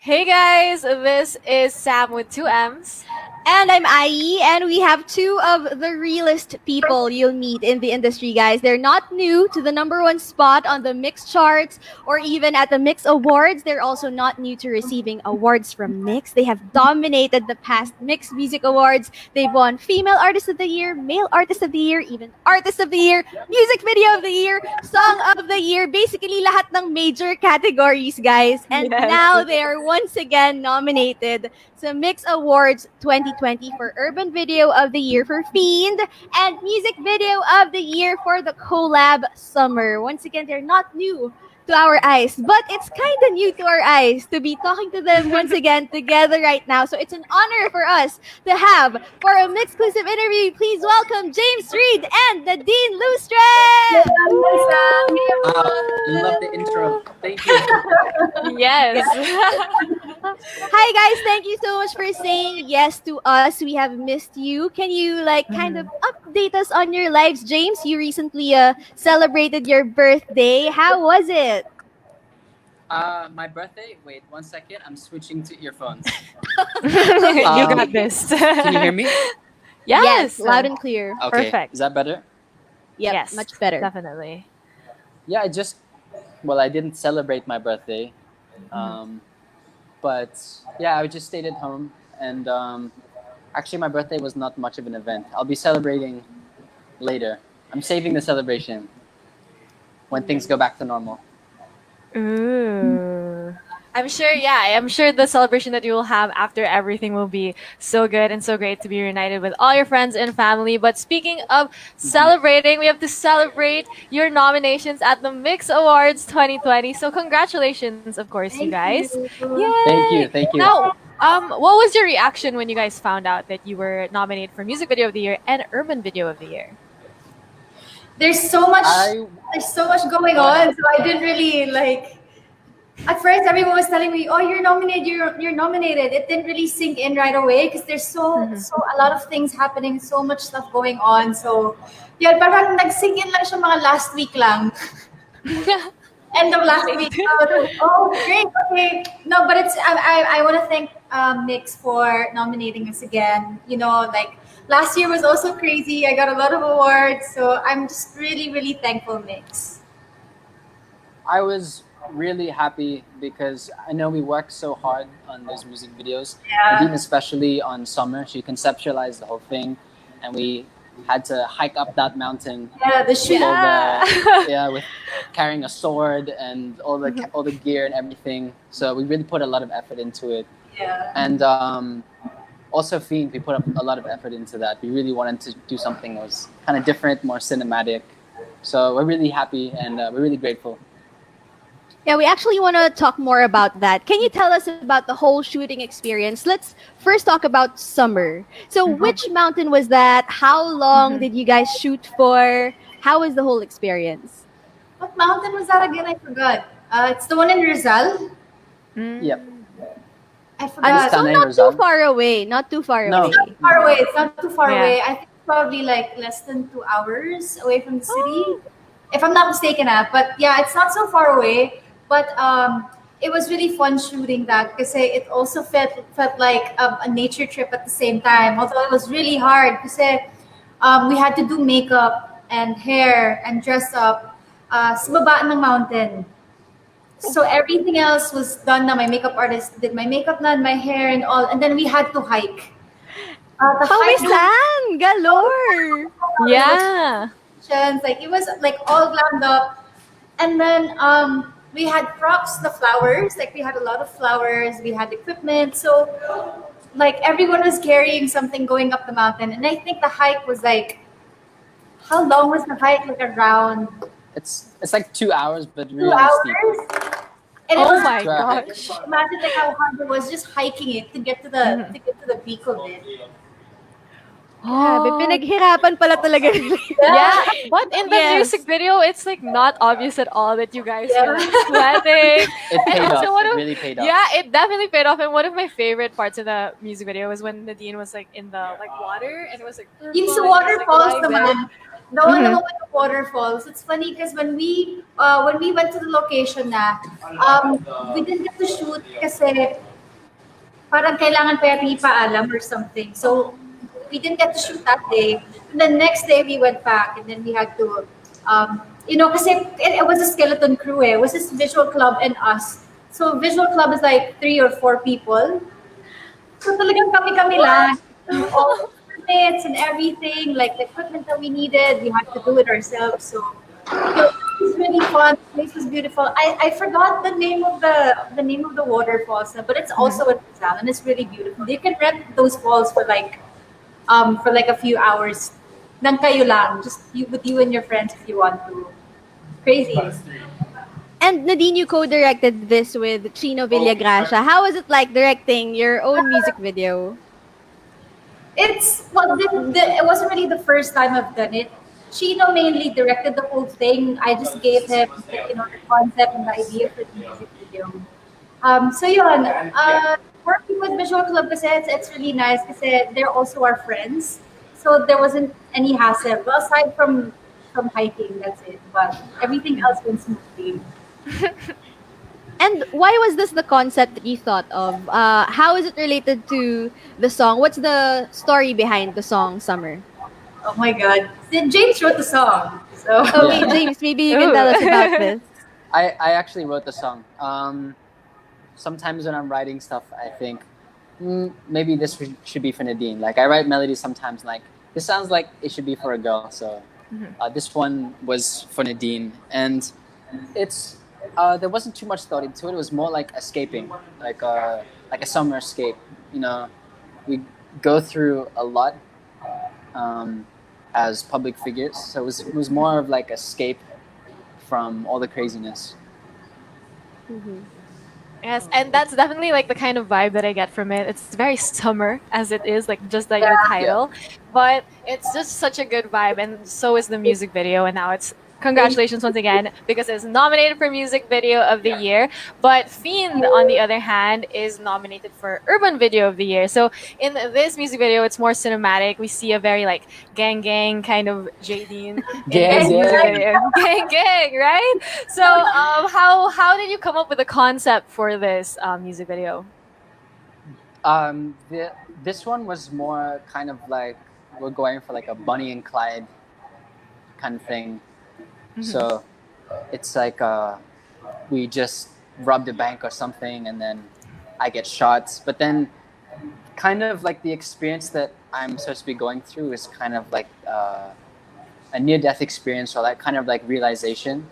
Hey guys, this is Sam with two M's. And I'm Ai, and we have two of the realest people you'll meet in the industry, guys. They're not new to the number one spot on the MYX charts or even at the MYX Awards. They're also not new to receiving awards from MYX. They have dominated the past MYX Music Awards. They've won Female Artist of the Year, Male Artist of the Year, even Artist of the Year, Music Video of the Year, Song of the Year, basically lahat ng major categories, guys. And Yes. now they are once again nominated sa MYX Awards 2020 for Urban Video of the Year for Fiend and Music Video of the Year for the collab Summer. Once again, they're not new to our eyes, but it's kind of new to our eyes to be talking to them once again together right now. So it's an honor for us to have, for a exclusive interview, please welcome James Reid and Nadine Lustre! Love the intro. Thank you. Yes. Hi guys, thank you so much for saying yes to us. We have missed you. Can you kind of update us on your lives, James? You recently celebrated your birthday. How was it? My birthday. Wait 1 second. I'm switching to earphones. You Um, got this. Can you hear me? Yes. loud and clear. Okay. Perfect. Is that better? Yep, Yes. much better. Definitely. Yeah. I didn't celebrate my birthday, but yeah, I just stayed at home, and actually, my birthday was not much of an event. I'll be celebrating later. I'm saving the celebration when things go back to normal. Ooh. I'm sure the celebration that you will have after everything will be so good and so great to be reunited with all your friends and family. But speaking of celebrating, we have to celebrate your nominations at the MYX Awards 2020. So congratulations, of course, you guys. Yay! Thank you. Now, what was your reaction when you guys found out that you were nominated for Music Video of the Year and Urban Video of the Year? There's so much I going on, so I didn't really like. At first, everyone was telling me, "Oh, you're nominated. You're nominated." It didn't really sink in right away because there's so a lot of things happening, so much stuff going on. So, yeah, parang nag-sink in lang siya mga last week lang. End of last week. Oh, great. Okay. No, but it's I want to thank MYX for nominating us again. You know, like last year was also crazy. I got a lot of awards, so I'm just really, really thankful, MYX. I was really happy because I know we worked so hard on those music videos. Yeah. Nadine, especially on Summer, she conceptualized the whole thing, and we had to hike up that mountain. Yeah, the shoot. With carrying a sword and all the gear and everything. So we really put a lot of effort into it. Yeah. And also Fiend, we put up a lot of effort into that. We really wanted to do something that was kind of different, more cinematic. So we're really happy and we're really grateful. Yeah, we actually want to talk more about that. Can you tell us about the whole shooting experience? Let's first talk about Summer. So which mountain was that? How long did you guys shoot for? How was the whole experience? What mountain was that again? I forgot. It's the one in Rizal. Yep. I forgot. So Tanay not Rizal. too far away. Not too far No. away. Far away. It's not too far Yeah. away. I think probably like less than 2 hours away from the city, if I'm not mistaken. But yeah, it's not so far away. But it was really fun shooting that because it also felt like a nature trip at the same time. Although it was really hard because we had to do makeup and hair and dress up sa baba ng mountain. So everything else was done na. My makeup artist did my makeup na, and my hair and all. And then we had to hike. The hike Pawisan! Galore! Yeah. like it was like all glammed up. And then we had props, the flowers. Like we had a lot of flowers. We had equipment. So like everyone was carrying something going up the mountain. And I think the hike was like, how long was the hike? Like around It's like 2 hours, but 2 really steep. hours. And it Oh was my Traffic. gosh. imagine like how hard it was just hiking it to get to the peak of it. Grabe, pinaghirapan pala talaga nila. Yeah, but in the Yes. music video, it's like not obvious at all that you guys Yeah. were sweating. It paid also off. one It of- really paid off. Yeah, it definitely paid off. And one of my favorite parts of the music video was when Nadine was like in the like water and it was like Yung sa purple, and it was, waterfalls like, naman. rising. The one naman with the waterfalls. It's funny because when we went to the location na, we didn't get to shoot kasi parang kailangan pa yating ipaalam or something. So we didn't get to shoot that day. And the next day we went back and then we had to, kasi it was a skeleton crew eh. It was this visual club and us. So visual club is like 3 or 4 people. So talagang kami-kami lang. All the permits and everything, like the equipment that we needed, we had to do it ourselves. So it was really fun. The place was beautiful. I forgot the name of the waterfalls, but it's also in Rizal and it's really beautiful. You can rent those falls for like a few hours. Nang kayo lang, just with you and your friends if you want to. Crazy. And Nadine, you co-directed this with Chino Villagracia. How was it like directing your own music video? It wasn't really the first time I've done it. Chino mainly directed the whole thing. I just gave him, the concept and the idea for the music video. So yun, working with Visual Club kasi it's really nice kasi they're also our friends. So there wasn't any hassle. Well, aside from hiking, that's it. But everything else went smoothly. And why was this the concept that you thought of? How is it related to the song? What's the story behind the song Summer? Oh my God. James wrote the song. So Okay, James, maybe you can tell us about this. I actually wrote the song. Sometimes when I'm writing stuff, I think maybe this should be for Nadine. Like I write melodies sometimes, like this sounds like it should be for a girl. So this one was for Nadine, and it's there wasn't too much thought into it. It was more like escaping, like a summer escape. We go through a lot as public figures, so it was more of like escape from all the craziness. Yes, and that's definitely like the kind of vibe that I get from it. It's very summer as it is, like just like your title, but it's just such a good vibe, and so is the music video. And now it's congratulations once again because it's nominated for music video of the year. But Fiend, on the other hand, is nominated for urban video of the year. So in this music video, it's more cinematic. We see a very like gang kind of Jadine gang, right? So how did you come up with the concept for this music video? This one was more kind of like we're going for like a Bonnie and Clyde kind of thing. So it's like we just robbed a bank or something and then I get shot. But then kind of like the experience that I'm supposed to be going through is kind of like a near-death experience or that kind of like realization.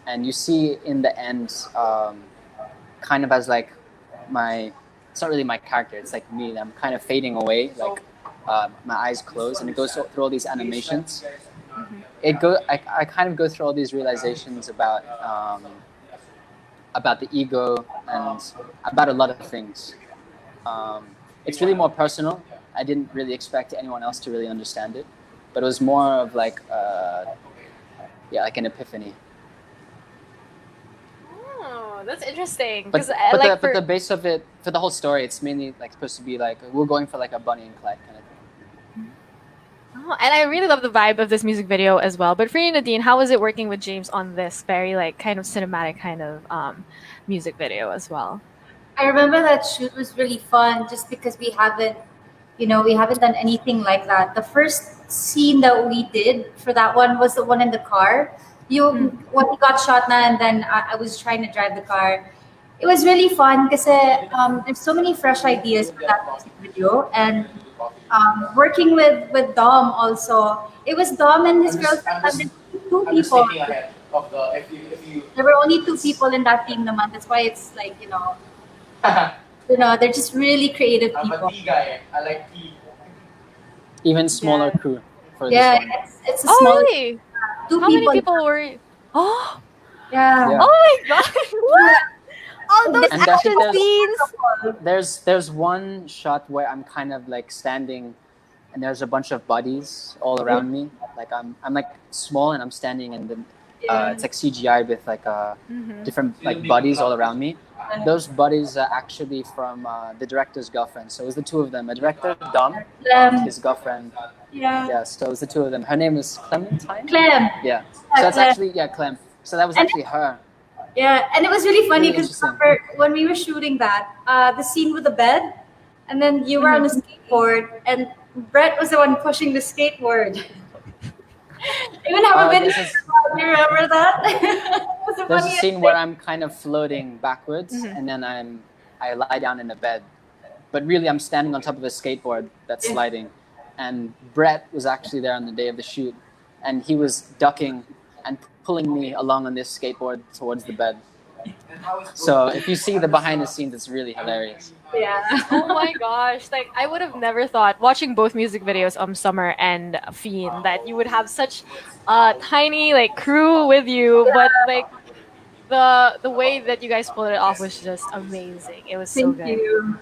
And you see in the end kind of as like it's not really my character, it's like me. I'm kind of fading away, like my eyes close and it goes through all these animations. I kind of go through all these realizations about the ego and about a lot of things. It's really more personal. I didn't really expect anyone else to really understand it, but it was more of like like an epiphany. Oh, that's interesting. But the base of it, for the whole story, it's mainly like supposed to be like we're going for like a Bonnie and Clyde kind of thing. Oh, and I really love the vibe of this music video as well. But for you, Nadine, how was it working with James on this very like kind of cinematic kind of music video as well? I remember that shoot was really fun just because we haven't done anything like that. The first scene that we did for that one was the one in the car. When he got shot na and then I was trying to drive the car. It was really fun because there's so many fresh ideas for that music video, and working with Dom also. It was Dom and his girlfriend and two people. There were only 2 people in that team naman. That's why it's like, they're just really creative people. I'm a tea guy. I like tea. Even smaller crew for this one. It's a small. Really? 2 How people. many people were? Oh, Yeah. oh my god! What? All those And action there's- scenes. There's one shot where I'm kind of like standing and there's a bunch of bodies all around me. Like I'm like small and I'm standing and then it's like CGI with like different like bodies all around me. Those bodies are actually from the director's girlfriend. So it was the 2 of them. A director, Dom, his girlfriend. Yeah, so it was the 2 of them. Her name is Clementine? Clem. Yeah. So it's actually, Clem. So that was actually her. Yeah, and it was really funny Really because interesting. when we were shooting that, the scene with the bed, and then you were on the skateboard, and Brett was the one pushing the skateboard. Even have a video. This is Do you remember that? It was the There's a funniest scene where thing. I'm kind of floating backwards, and then I lie down in a bed, but really I'm standing on top of a skateboard that's sliding, and Brett was actually there on the day of the shoot, and he was ducking and pulling me along on this skateboard towards the bed. So if you see the behind the scenes, it's really hilarious. Yeah. Oh my gosh! Like I would have never thought watching both music videos, Summer and Fiend, that you would have such a tiny like crew with you, but like the way that you guys pulled it off was just amazing. It was so Thank good. you.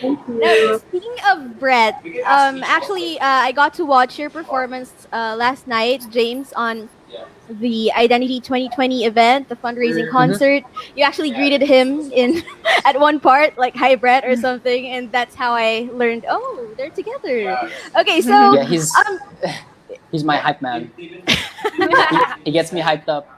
Thank Now, you. speaking of Brett, actually, I got to watch your performance last night, James, on the Identity 2020 event, the fundraising concert. You actually greeted him in at one part, like "Hi, Brett" or something, and that's how I learned. Oh, they're together. Okay, so Yeah, he's my hype man. He gets me hyped up.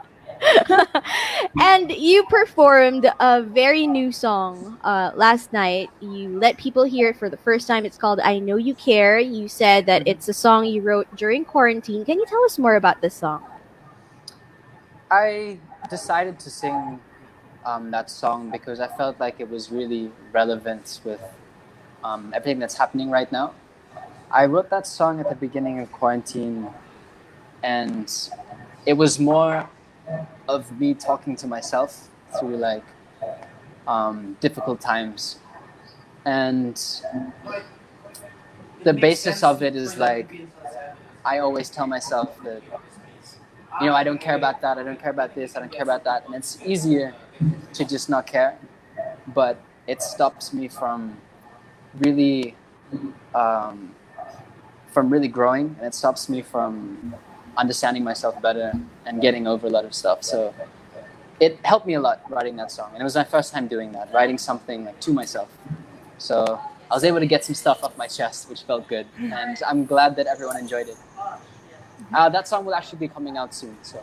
and you performed a very new song last night. You let people hear it for the first time. It's called "I Know You Care." You said that it's a song you wrote during quarantine. Can you tell us more about this song? I decided to sing that song because I felt like it was really relevant with everything that's happening right now. I wrote that song at the beginning of quarantine, and it was more of me talking to myself through like difficult times. And the basis of it is like, I always tell myself that, you know, I don't care about that, I don't care about this, I don't care about that. And it's easier to just not care, but it stops me from really growing, and it stops me from understanding myself better and getting over a lot of stuff. So it helped me a lot writing that song, and it was my first time doing that, writing something like to myself. So I was able to get some stuff off my chest, which felt good, and I'm glad that everyone enjoyed it. That song will actually be coming out soon, so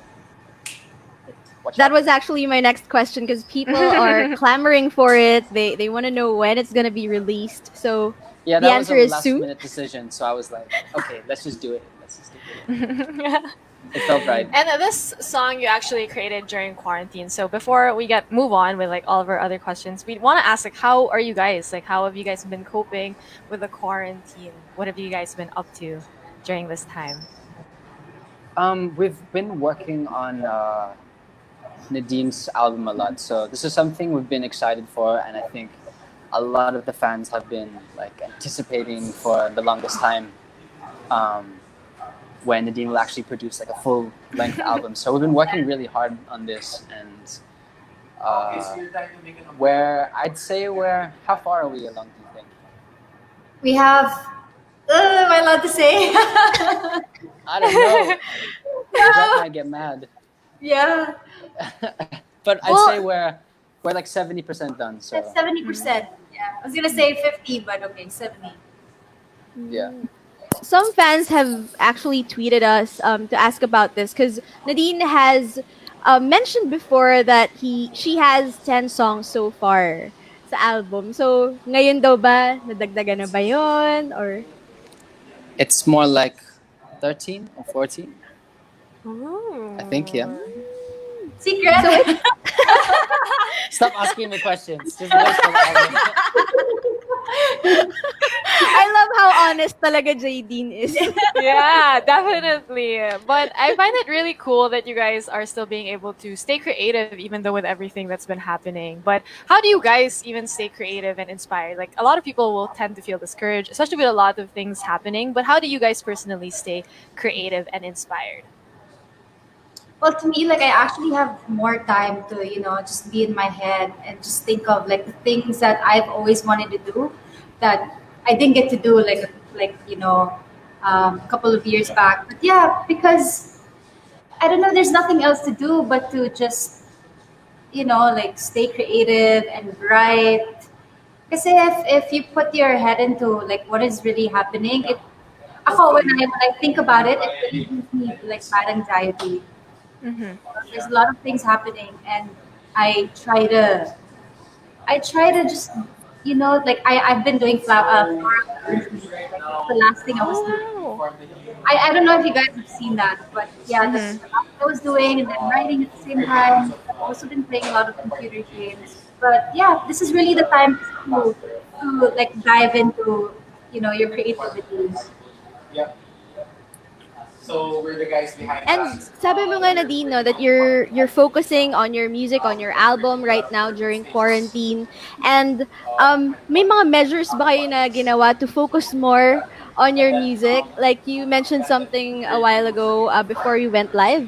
watch That out. was actually my next question because people are clamoring for it. They want to know when it's going to be released. So Yeah, the that was answer a is last soon. minute decision, so I was like, okay, let's just do it. It felt right. And this song you actually created during quarantine. So before we move on with like all of our other questions, we want to ask like, how are you guys? Like, how have you guys been coping with the quarantine? What have you guys been up to during this time? We've been working on Nadine's album a lot, so this is something we've been excited for, and I think a lot of the fans have been like anticipating for the longest time when Nadine will actually produce like a full-length album. So we've been working really hard on this, and how far are we along, do you think? We have. Am I allowed to say? I don't know. Brett might get mad. Yeah. But I'd Well- say we're like 70% done. So That's 70%. Yeah. I was gonna say 50, but okay, 70. yeah. Some fans have actually tweeted us to ask about this because Nadine has mentioned before that she has 10 songs so far sa album. So, ngayon daw ba, nadagdagan na ba yun? Or... It's more like 13 or 14. I think, yeah. Secret. Stop asking me questions. Just wait for the album. I love how honest talaga Jadine is. Yeah, definitely. But I find it really cool that you guys are still being able to stay creative even though with everything that's been happening. But how do you guys even stay creative and inspired? Like a lot of people will tend to feel discouraged, especially with a lot of things happening. But how do you guys personally stay creative and inspired? Well, to me, like I actually have more time to, just be in my head and just think of like the things that I've always wanted to do that I didn't get to do a couple of years back. But yeah, because I don't know, there's nothing else to do but to just, like stay creative and write. Because if you put your head into like what is really happening, when I think about it, it really gives me like bad anxiety. Mm-hmm. There's a lot of things happening, and I try to just like I've been doing flower arrangements. Like that's the last thing I was doing. Oh, I don't know if you guys have seen that, but yeah, that's wow. the last thing I was doing, and then writing at the same time. I've also been playing a lot of computer games. But yeah, this is really the time to like dive into your creativity. And sabi mo nga Nadine, no, that you're focusing on your music, on your album right now during quarantine. And may mga measures ba kayo na ginawa to focus more on your music? Like you mentioned something a while ago before you went live.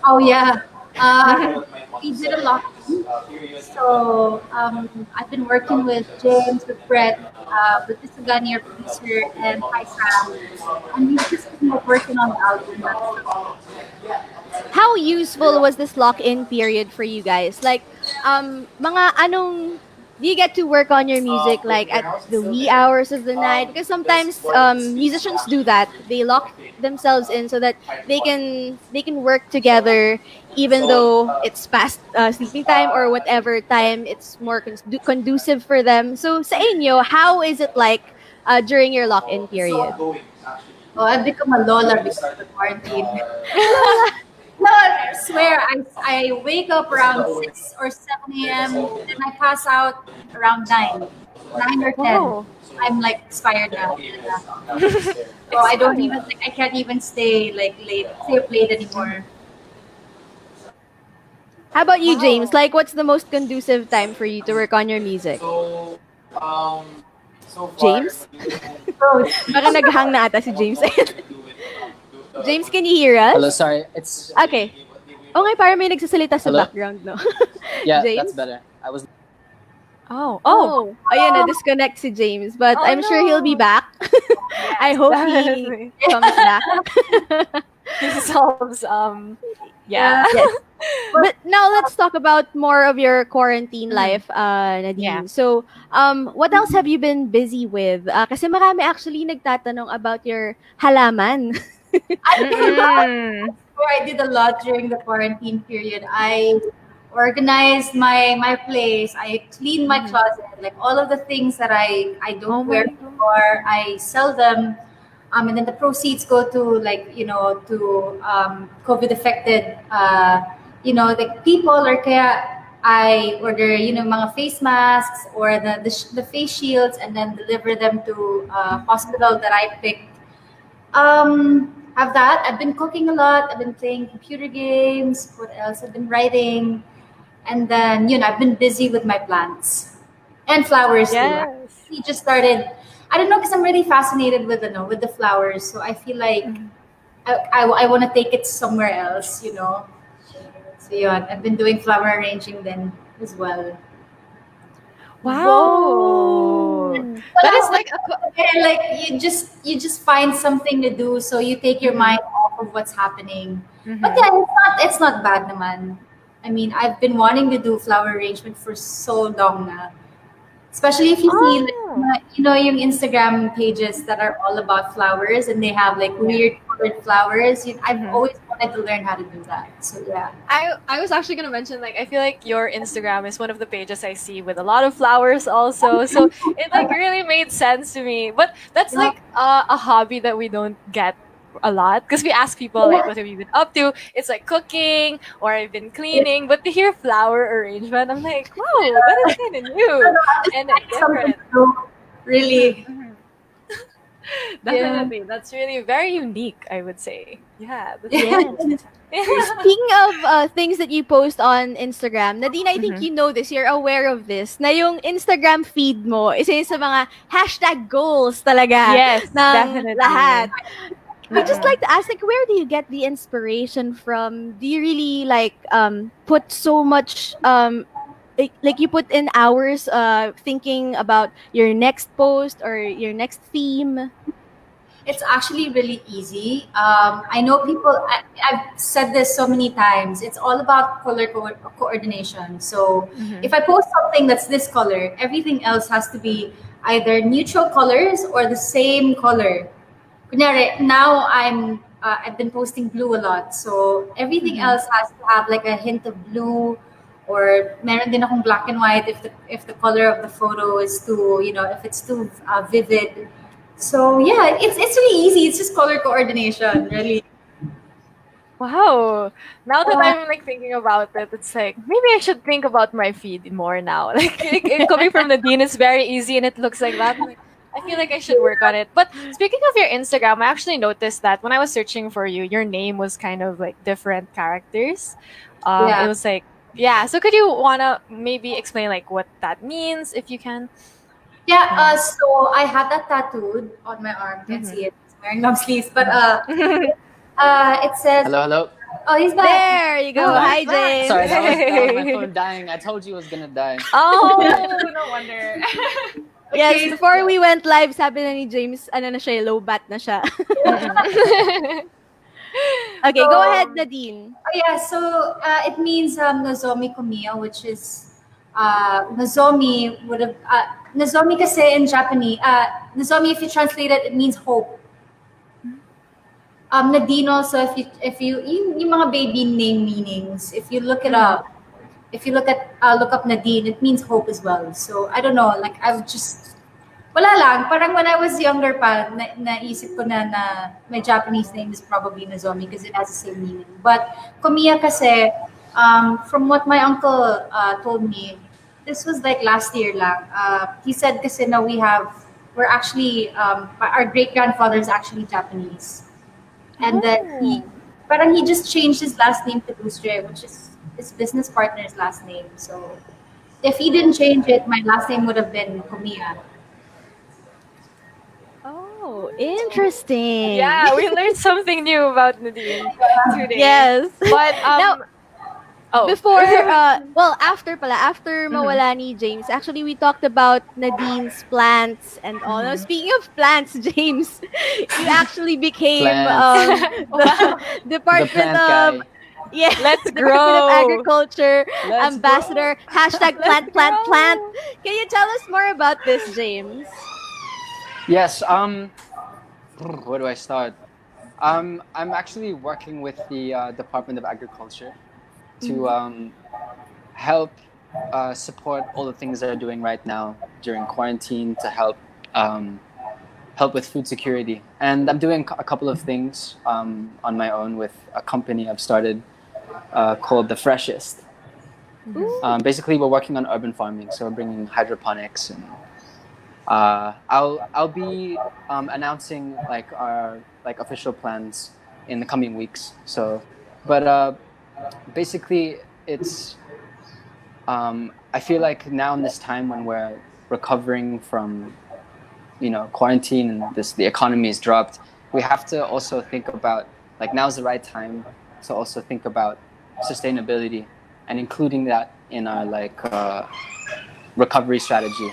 Oh yeah, we did a lot. So I've been working with James, with Brett, with this Sagani, our producer, and Hi Sam, and we've just been working on the album. How useful was this lock-in period for you guys? Like, mga anong do you get to work on your music like at the wee hours of the night? Because sometimes musicians do that. They lock themselves in so that they can work together even though it's past sleeping time or whatever time it's more conducive for them. So sa inyo, how is it like during your lock-in period? Oh, I've become a Lola because of the quarantine. Lola. No, I swear, I wake up around 6 or 7 a.m. Then I pass out around 9 or 10. Oh, I'm like expired now. So I don't exciting. even like I can't even stay like stay up late anymore. How about you, James? Like, what's the most conducive time for you to work on your music? James? So Baka naghang na ata si James. James, can you hear Hello, us? sorry. It's Okay. Okay, parang may nagsasalita sa Hello? background, no? yeah, that's James? better. I was Oh, Oh, ayun na, disconnect si James. But oh I'm sure he'll be no. back. I Yes, hope he definitely. comes back. He solves, yeah. yeah. Yes. But now let's talk about more of your quarantine Mhm. life, Yeah. Nadine. So, what else have you been busy with? Kasi marami actually nagtatanong about your halaman. I did a lot. Mm-mm. I did a lot during the quarantine period. I organized my place. I cleaned my Mhm. closet. Like all of the things that I Oh don't wear my god. anymore, I sell them. And then the proceeds go to like to COVID affected like people, or kaya I order mga face masks or the face shields, and then deliver them to hospital that I picked. Have that. I've been cooking a lot. I've been playing computer games. What else? I've been writing, and then I've been busy with my plants and flowers too. I Yes. actually just started. I don't know because I'm really fascinated with the flowers. So I feel like Mhm. I want to take it somewhere else. So yeah, I've been doing flower arranging then as well. Wow. Whoa! That Wala is akong like a like you just find something to do, so you take your Mhm. mind off of what's happening. But Mhm. yeah, it's not bad naman. I mean, I've been wanting to do flower arrangement for so long now. Especially if you see like, Oh. yung Instagram pages that are all about flowers, and they have like Yeah. weird colored flowers. I've Mhm. always wanted to learn how to do that. So yeah. I was actually gonna mention, like, I feel like your Instagram is one of the pages I see with a lot of flowers also. So it like really made sense to me. But that's Yeah. like a hobby that we don't get a lot because we ask people like what have you been up to? It's like cooking or I've been cleaning. But to hear flower arrangement, I'm like, wow, that is kind of I new don't know, I just and find something different. to do. Really. Mhm. Yeah. Definitely. That's really very unique, I would say. Yeah, that's Yeah. Yes. cool. Speaking of things that you post on Instagram, Nadine, I think Mhm. you know this, you're aware of this, na yung Instagram feed mo, isa yun sa mga hashtag goals talaga Yes, ng definitely. lahat. I just Mm-mm. like to ask, like, where do you get the inspiration from? Do you really like put so much like you put in hours thinking about your next post or your next theme? It's actually really easy. I know people. I've said this so many times. It's all about color coordination. So Mhm. if I post something that's this color, everything else has to be either neutral colors or the same color. Kunyari, now I've been posting blue a lot, so everything Mhm. else has to have like a hint of blue, Or meron din akong black and white if the color of the photo is too, if it's too vivid. So yeah, it's really easy. It's just color coordination, really. Wow. Now that Yeah. I'm like thinking about it, it's like maybe I should think about my feed more now. Like coming from Nadine, it's very easy and it looks like that. Like, I feel like I should work on it. But speaking of your Instagram, I actually noticed that when I was searching for you, your name was kind of like different characters. It Yeah. was like yeah. So could you wanna maybe explain like what that means if you can? Yeah, Yeah. so I had that tattooed on my arm. Can't Mm-hmm. see it. It's wearing long sleeves, but it says, Hello, hello. "Oh, he's back." There you go. Oh, Back. Hi, James. Sorry, that was my Hey. phone dying. I told you it was gonna die. Oh, no wonder. Yes, Okay. before we went live, sabi na ni James, ano na siya, low bat na siya. Okay, go So- ahead, Nadine. Oh yeah, so it means Nozomi Komiya, which is Nozomi would have Nozomi kasi in Japanese. Nozomi, if you translate it, it means hope. Nadine also, if you yung mga baby name meanings, if you look it up, if you look up Nadine, it means hope as well. So I don't know, like I've just wala lang. Parang when I was younger pa, naisip ko na my Japanese name is probably Nozomi because it has the same meaning. But Komiya kasi, from what my uncle told me, this was like last year lang. He said kasi na we're actually, our great-grandfather is actually Japanese. And then parang he just changed his last name to Lustre, which is his business partner's last name. So if he didn't change it, my last name would have been Komiya. Oh, interesting. Yeah, we learned something new about Nadine today. Yes. But Now, oh. before, after mawala ni James, actually we talked about Nadine's plants and all. Now, speaking of plants, James, you actually became Plants. the Department plant of guy. yeah, Let's Department of grow. Agriculture Let's ambassador. Hashtag plant, plant, plant. Can you tell us more about this, James? Yes. Where do I start? I'm actually working with the Department of Agriculture to help support all the things they're doing right now during quarantine to help with food security. And I'm doing a couple of things on my own with a company I've started called The Freshest. Basically, we're working on urban farming, so we're bringing hydroponics and I'll be announcing like our official plans in the coming weeks. So, but basically, it's I feel like now in this time when we're recovering from quarantine and the economy is dropped, we have to also think about like now's the right time to also think about sustainability and including that in our recovery strategy.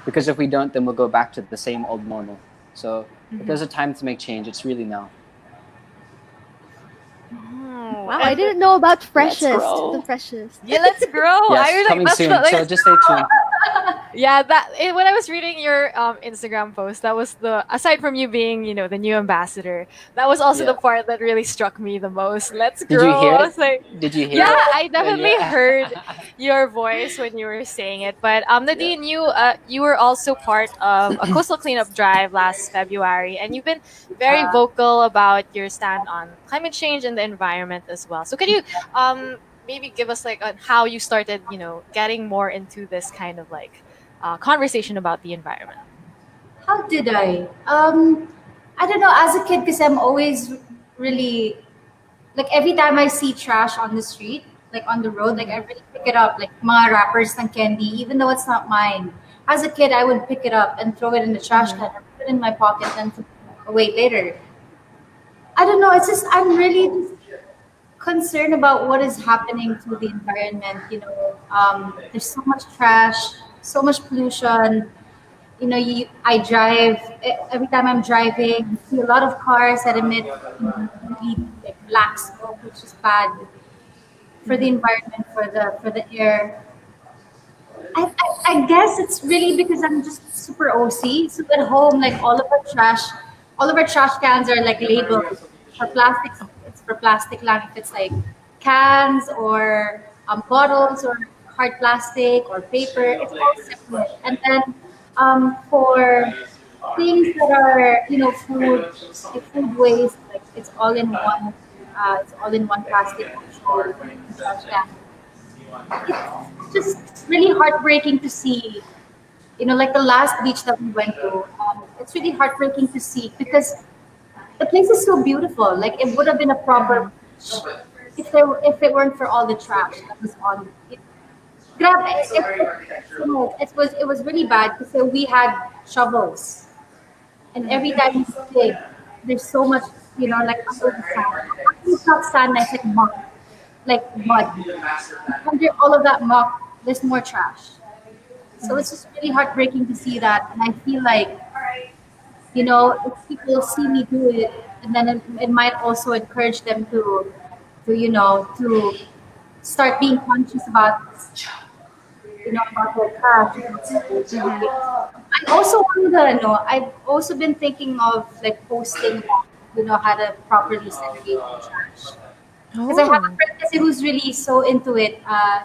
Because if we don't, then we'll go back to the same old normal. So if there's a time to make change, it's really now. Wow, I didn't know about freshest. grow. The freshest. Yeah, let's grow. Yes, I was coming that's soon. the- So just stay tuned. yeah, when I was reading your Instagram post, that was aside from you being the new ambassador, that was also the Yeah. part that really struck me the most. Let's Did grow. you hear I it? was like, Did you hear yeah, it? I definitely Yeah. heard your voice when you were saying it. But Nadine, you were also part of a coastal cleanup drive last February, and you've been very vocal about your stand on climate change and the environment as well. So could you maybe give us like on how you started, getting more into this kind of conversation about the environment? How did I? I don't know. As a kid, because I'm always really like every time I see trash on the street, like on the road, like I really pick it up, like mga wrappers ng candy, even though it's not mine. As a kid, I would pick it up and throw it in the trash can, or put it in my pocket and throw it away later. I don't know. It's just I'm really just concerned about what is happening to the environment. There's so much trash, so much pollution. I drive every time I'm driving. I see a lot of cars that emit really like black smoke, which is bad for the environment, for the air. I guess it's really because I'm just super OC. So at home, like all of our trash cans are like labeled for plastics. It's for plastic lang if it's like cans or bottles or hard plastic or paper. It's all separate. And then for things that are food, like food waste, like it's all in one. It's all in one plastic actually trash can. It's just really heartbreaking to see. Like the last beach that we went to. It's really heartbreaking to see because the place is so beautiful. Like it would have been a proper beach if it weren't for all the trash that was on it. Grabe, it was really bad because we had shovels, and every time you dig, there's so much, like under the sand. Actually, it's not sand, it's like muck, like mud. Under all of that muck, there's more trash. So it's just really heartbreaking to see that, and I feel like if people see me do it, and then it might also encourage them to start being conscious about about their craft. I also wonder, I've also been thinking of like posting, how to properly segregate the trash. Because I have a Oh. friend kasi who's really so into it.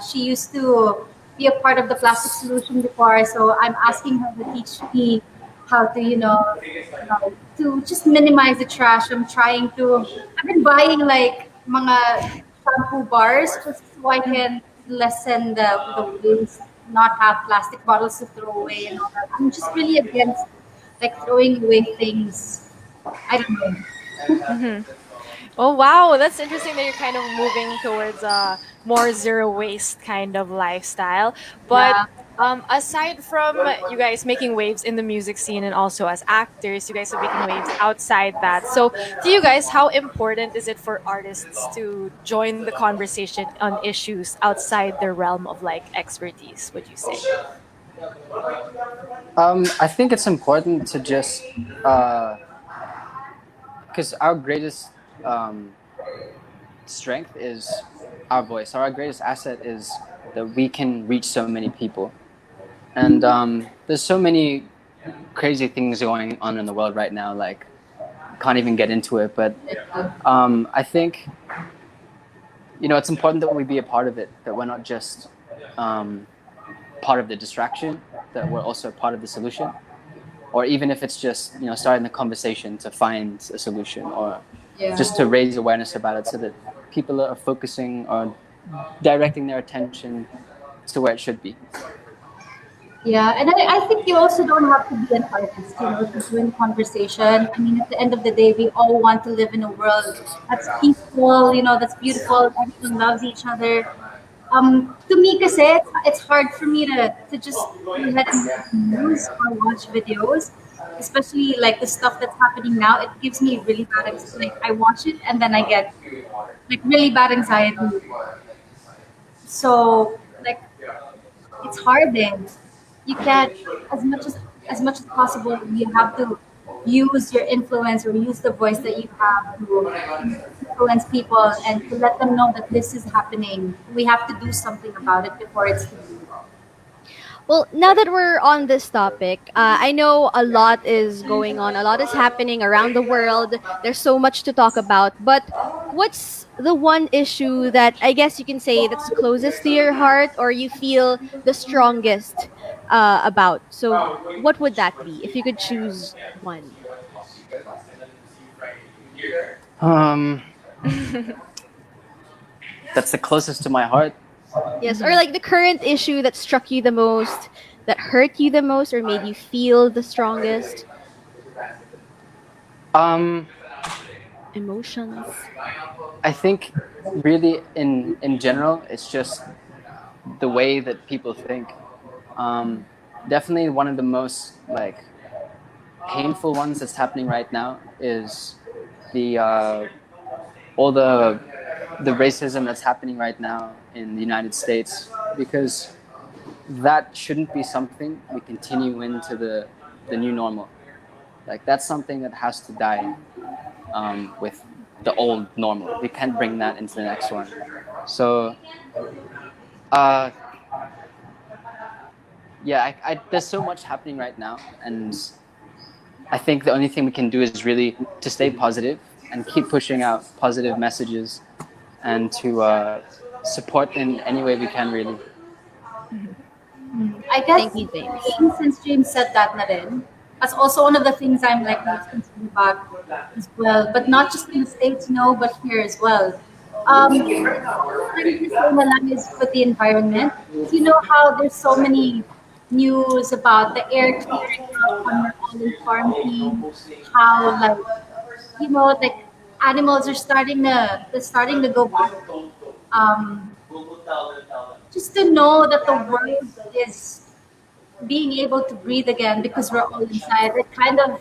She used to be a part of the plastic solution before, so I'm asking her to teach me how to, to just minimize the trash. I've been buying like mga shampoo bars just so I can lessen the waste, not have plastic bottles to throw away and all that. I'm just really against like throwing away things. I don't know. Oh wow, that's interesting that you're kind of moving towards a more zero waste kind of lifestyle. But Yeah. aside from you guys making waves in the music scene and also as actors, you guys are making waves outside that. So, to you guys, how important is it for artists to join the conversation on issues outside their realm of like expertise? Would you say? I think it's important to just because our greatest strength is our voice. Our greatest asset is that we can reach so many people. And there's so many crazy things going on in the world right now. Like, can't even get into it. But I think it's important that we be a part of it. That we're not just part of the distraction. That we're also part of the solution. Or even if it's just starting the conversation to find a solution, or Yeah. just to raise awareness about it, so that people are focusing or directing their attention to where it should be. Yeah, and I think you also don't have to be an artist, to join conversation. I mean, at the end of the day, we all want to live in a world that's peaceful, that's beautiful, everyone loves each other. To me, kasi, it's hard for me to just go ahead and watch news or watch videos, especially like the stuff that's happening now. It gives me really bad, like I watch it and then I get like really bad anxiety. So like it's hard then. You can't as much as possible you have to use your influence or use the voice that you have to influence people and to let them know that this is happening. We have to do something about it before it's too late. Well, now that we're on this topic, I know a lot is going on, a lot is happening around the world. There's so much to talk about. But what's the one issue that I guess you can say that's closest to your heart or you feel the strongest about? So, what would that be if you could choose one? Um, that's the closest to my heart. Yes, or like the current issue that struck you the most, that hurt you the most, or made you feel the strongest Um, emotions. I think really in general, it's just the way that people think. Um, Definitely one of the most like painful ones that's happening right now is the all the racism that's happening right now in the United States, because that shouldn't be something we continue into the new normal. Like that's something that has to die with the old normal. We can't bring that into the next one. So uh, yeah, there's so much happening right now, and I think the only thing we can do is really to stay positive and keep pushing out positive messages, and to support in any way we can, really. I guess Thank you, James. Since James said that, Nadine, that's also one of the things I'm like most concerned about as well. But not just in the States, but here as well. What I'm gonna say, Malang, is for the environment. You know how there's so many news about the air clearing up when we're all in quarantine. How like animals are starting to go back. Um, just to know that the world is being able to breathe again because we're all inside, it kind of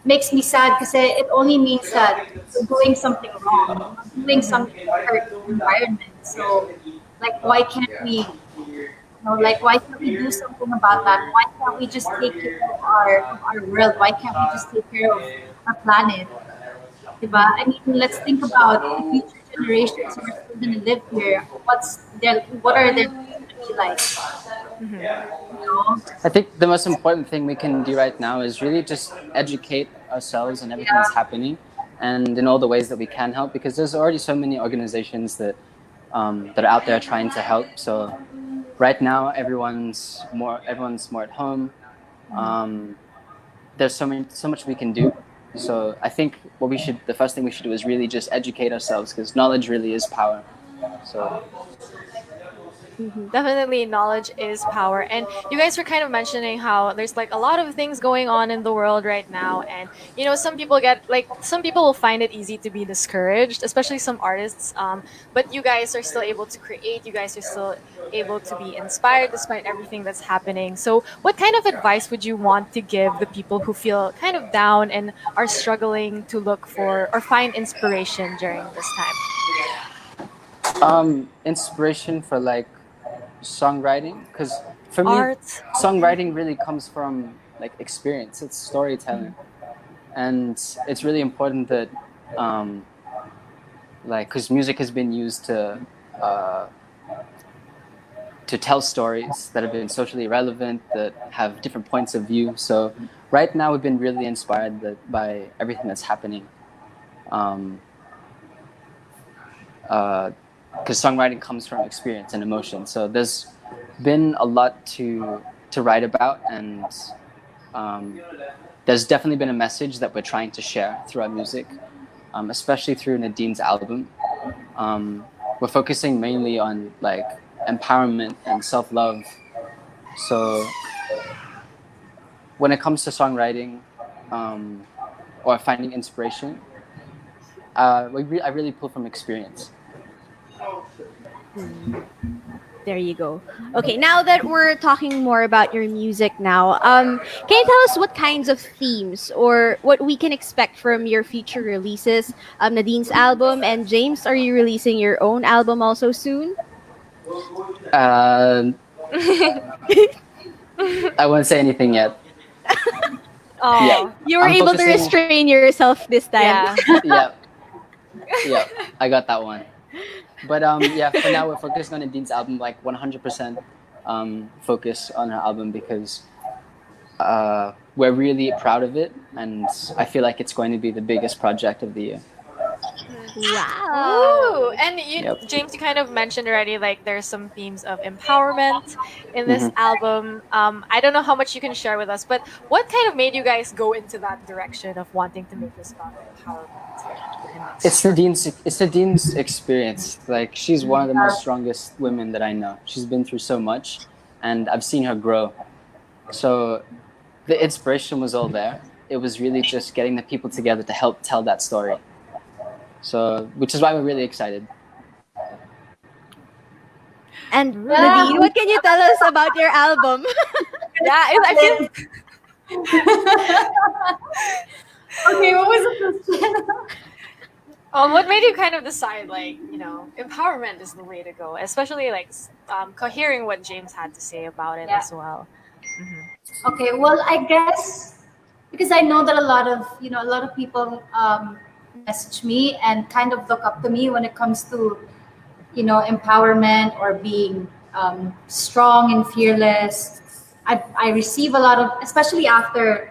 makes me sad because it only means that we're doing something wrong, we're doing something to hurt the environment. So, like, why can't we, why can't we do something about that? Why can't we just take care of our world? Why can't we just take care of our planet? Diba? I mean, let's think about the future generations who are still going to live here. What are their lives going to be like? I think the most important thing we can do right now is really just educate ourselves on everything that's happening, and in all the ways that we can help, because there's already so many organizations that are out there trying to help. So right now everyone's more at home. There's so much we can do. So I think the first thing we should do is really just educate ourselves, because knowledge really is power. So Definitely, knowledge is power. And you guys were kind of mentioning how there's like a lot of things going on in the world right now, and some people will find it easy to be discouraged, especially some artists. But you guys are still able to create. You guys are still able to be inspired despite everything that's happening. So, what kind of advice would you want to give the people who feel kind of down and are struggling to look for or find inspiration during this time? Inspiration for like songwriting, because for me Art. songwriting really comes from like experience. It's storytelling, and it's really important that because music has been used to tell stories that have been socially relevant, that have different points of view. So right now we've been really inspired by everything that's happening, because songwriting comes from experience and emotion. So there's been a lot to write about, and there's definitely been a message that we're trying to share through our music, especially through Nadine's album. We're focusing mainly on like empowerment and self-love. So when it comes to songwriting or finding inspiration, I really pull from experience. There you go. Okay, now that we're talking more about your music now, can you tell us what kinds of themes or what we can expect from your future releases? Nadine's album, and James, are you releasing your own album also soon? I won't say anything yet. Oh, Yeah. You were I'm able to focusing- restrain yourself this time. yeah. yeah, I got that one. But for now we're focusing on Nadine's album, like 100% focus on her album, because we're really proud of it, and I feel like it's going to be the biggest project of the year. Wow. Ooh, and Yep. James, you kind of mentioned already, like there's some themes of empowerment in this album. I don't know how much you can share with us, but what kind of made you guys go into that direction of wanting to make this about empowerment? It's Nadine's experience. Like, she's one of the most strongest women that I know. She's been through so much, and I've seen her grow. So the inspiration was all there. It was really just getting the people together to help tell that story. So, which is why we're really excited. And Nadine, what can you tell us about your album? Yeah, I feel Okay, what was the question? what made you kind of decide, like, empowerment is the way to go, especially like hearing what James had to say about it as well. Okay, well, I guess because I know that a lot of people message me and kind of look up to me when it comes to empowerment or being strong and fearless. I receive a lot of, especially after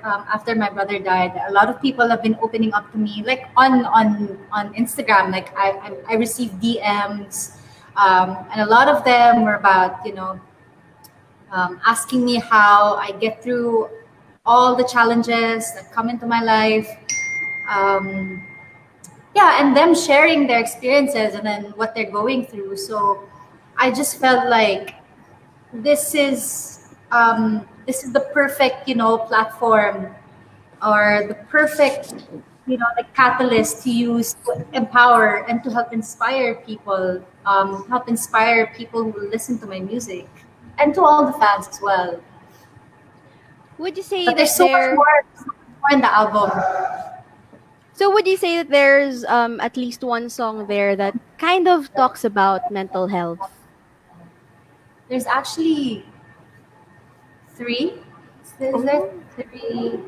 my brother died, a lot of people have been opening up to me, like on Instagram. Like I receive DMs, And a lot of them were about, asking me how I get through all the challenges that come into my life. Um, yeah, and them sharing their experiences and then what they're going through. So I just felt like this is the perfect, platform, or the perfect, like catalyst to use to empower and to help inspire people who listen to my music, and to all the fans as well. Would you say But that there's so much more in the album. so would you say that there's at least one song there that kind of talks about mental health? There's actually three. Is there Oh. three?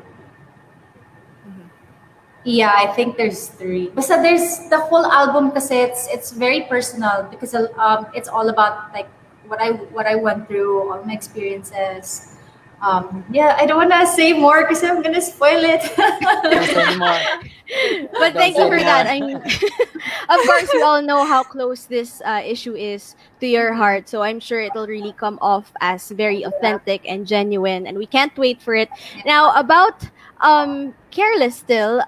Yeah, I think there's three. But so there's the whole album because it's very personal, because it's all about like what I went through, all my experiences. Yeah, I don't wanna say more because I'm gonna spoil it. Don't say anymore. But Don't thank say you for that. anymore. I mean, of course, we all know how close this issue is to your heart. So I'm sure it'll really come off as very authentic and genuine. And we can't wait for it. Now, about Careless still,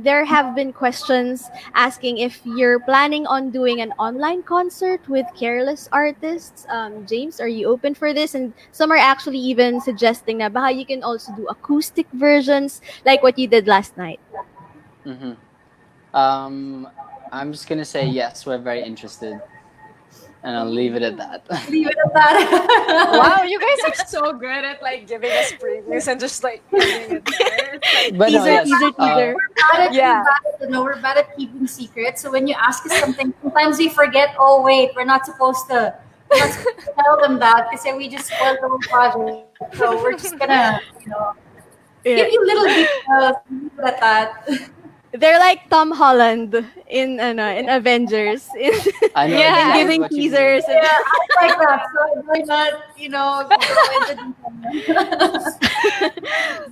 there have been questions asking if you're planning on doing an online concert with Careless artists. James, are you open for this? And some are actually even suggesting that baka you can also do acoustic versions like what you did last night. Hmm. I'm just gonna say yes. We're very interested, and I'll leave it at that. Leave it at that. Wow, you guys are so good at like giving us previews and just like putting it there. It's like, But no, Teaser, yes. teaser, teaser. yeah. We're bad at keeping secrets. So when you ask us something, sometimes we forget. Oh wait, we're not supposed to tell them that because we just spoiled the whole project. So we're just gonna, Yeah. give you little details, leave it at that. They're like Tom Holland in Avengers I know Yeah. in exactly giving what you mean. teasers. Yeah, I like that. So we're not, go into detail.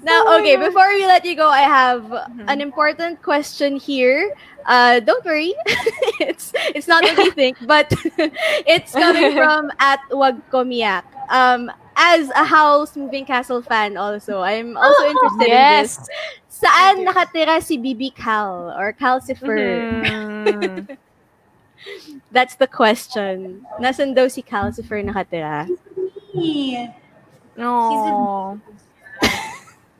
Now, okay, before we let you go, I have an important question here. Don't worry, it's not what you think, but it's coming from at Wagkomiak. As a House Moving Castle fan, also, I'm also interested in this. Yes. Saan Me too. nakatira si Bibi Cal or Calcifer? Mhm. That's the question. Nasaan daw si Calcifer nakatira? Me. He's with Oh.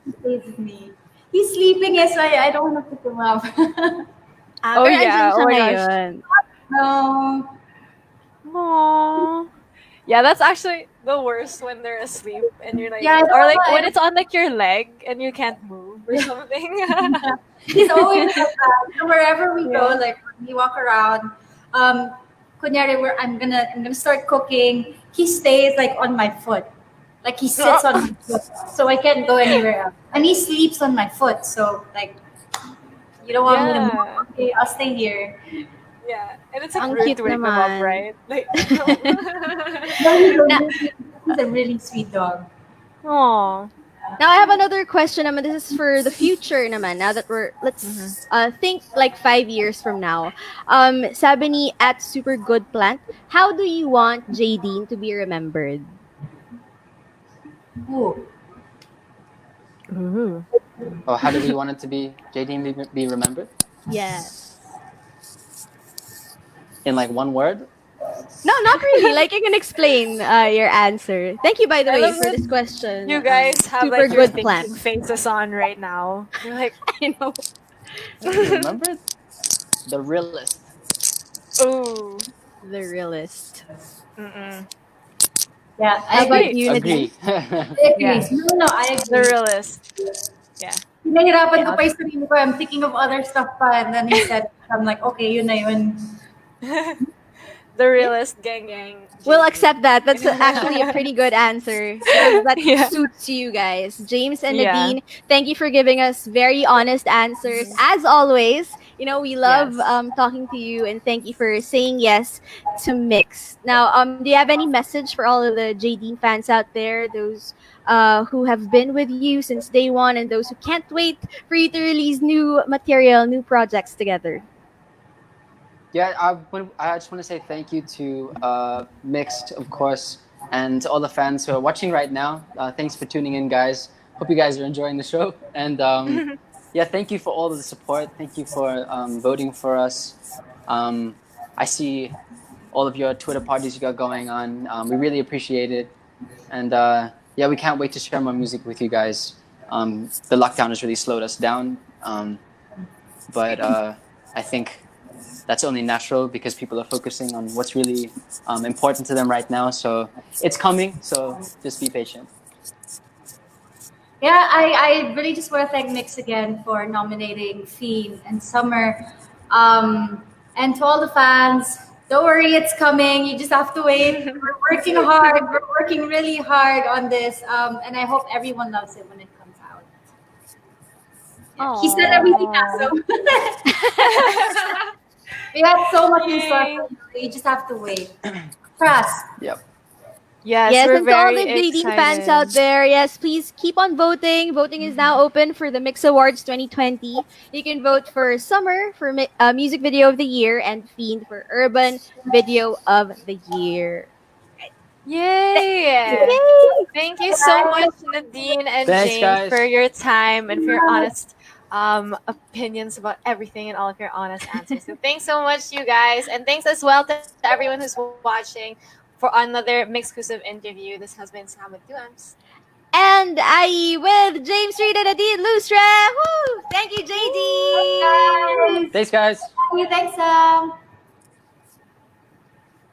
He stays with me. He's sleeping, so I don't want to pick him up. Oh Pero yeah. andyan Oh siya my gosh. ngayon. No. Aww. Yeah, that's actually the worst when they're asleep and you're like, Yeah, I don't or know like when why. it's on like your leg and you can't move or something. He's always like that. So wherever we go, Yeah. like when we walk around, kunyari, I'm gonna start cooking. He stays like on my foot, like he sits on my foot, so I can't go anywhere else. And he sleeps on my foot, so like you don't want me to move. Yeah. Okay, I'll stay here. Yeah. And it's like Ang rude cute to wake them up, naman. right? Like, No, Na- he's a really sweet dog. Aw. Now I have another question naman. This is for the future naman. Now that let's think like 5 years from now. Sabi ni at Super Good Plant, how do you want Jadine to be remembered? Ooh. Ooh. Oh, how do we want it to be? Jadine be remembered Yes. in like one word? No, not really. Like you can explain your answer. Thank you, by the I way, love for that this question. you guys have Super like your Good Plant. thinking faces on right now. You're like, I know. Remembered? The realist. ooh. The realist. Mm-mm. Yeah, How I about agree. you, Nadine? Agree. I agree. Yeah. No, I The agree. realist. Yeah. Pinahirapan ko Yeah. pa yung sarili ko. I'm thinking of other stuff pa. And then he said, I'm like, okay, yun na yun. The realist gang gang. We'll JD. accept that. That's actually a pretty good answer because that Yeah. suits you guys. James and Yeah. Nadine, thank you for giving us very honest answers. As always, we love Yes. talking to you and thank you for saying yes to Mix. Now, do you have any message for all of the JD fans out there, those who have been with you since day one and those who can't wait for you to release new material, new projects together? Yeah, I just want to say thank you to Mixed, of course, and to all the fans who are watching right now. Thanks for tuning in, guys. Hope you guys are enjoying the show. And yeah, thank you for all of the support. Thank you for voting for us. I see all of your Twitter parties you got going on. We really appreciate it. And yeah, we can't wait to share more music with you guys. The lockdown has really slowed us down. But I think that's only natural because people are focusing on what's really important to them right now. So it's coming. So just be patient. Yeah, I really just want to thank Mix again for nominating Fiend and Summer. And to all the fans, don't worry, it's coming. You just have to wait. We're working hard. We're working really hard on this. And I hope everyone loves it when it comes out. Yeah, he said everything now, so we have so much in store for you. You just have to wait. Trust. Yep. Yes, Yes, we're and to all very the Jadine fans excited. out there, yes, please keep on voting. Voting is now open for the MYX Awards 2020. You can vote for Summer for Music Video of the Year and Fiend for Urban Video of the Year. Yay! Yay! Thank you so much, Nadine and Thanks, James, guys. for your time and for your honest opinions about everything and all of your honest answers. So thanks so much, you guys, and thanks as well to everyone who's watching for another Mixclusive interview. This has been Sam with 2Ms. And I with James Reid and Nadine Lustre. Woo! Thank you, JD. Guys. Thanks, guys. Thanks,